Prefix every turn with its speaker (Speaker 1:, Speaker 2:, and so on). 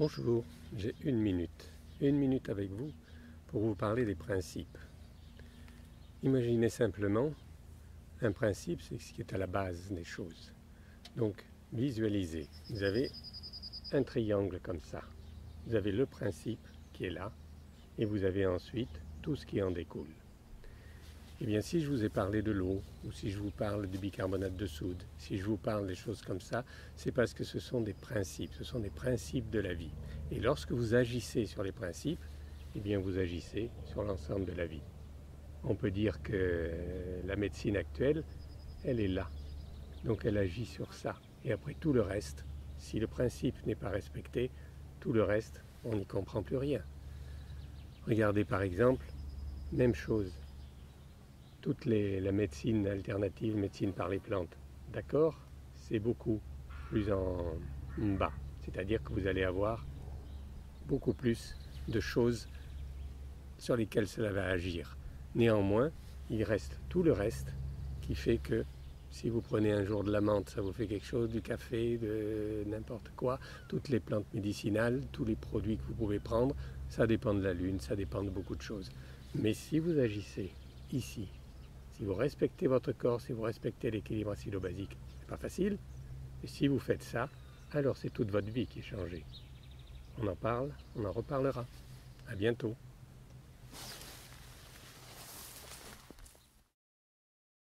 Speaker 1: Bonjour, j'ai une minute avec vous pour vous parler des principes. Imaginez simplement, un principe c'est ce qui est à la base des choses. Donc visualisez, vous avez un triangle comme ça, vous avez le principe qui est là et vous avez ensuite tout ce qui en découle. Eh bien si je vous ai parlé de l'eau, ou si je vous parle du bicarbonate de soude, si je vous parle des choses comme ça, c'est parce que ce sont des principes de la vie. Et lorsque vous agissez sur les principes, eh bien vous agissez sur l'ensemble de la vie. On peut dire que la médecine actuelle, elle est là. Donc elle agit sur ça. Et après tout le reste, si le principe n'est pas respecté, tout le reste, on n'y comprend plus rien. Regardez par exemple, même chose. La médecine alternative, médecine par les plantes, d'accord, c'est beaucoup plus en bas. C'est-à-dire que vous allez avoir beaucoup plus de choses sur lesquelles cela va agir. Néanmoins, il reste tout le reste qui fait que si vous prenez un jour de la menthe, ça vous fait quelque chose, du café, de n'importe quoi, toutes les plantes médicinales, tous les produits que vous pouvez prendre, ça dépend de la lune, ça dépend de beaucoup de choses. Mais si vous agissez ici, si vous respectez votre corps, si vous respectez l'équilibre acido-basique, c'est pas facile, mais si vous faites ça, alors c'est toute votre vie qui est changée. On en parle, on en reparlera. À bientôt.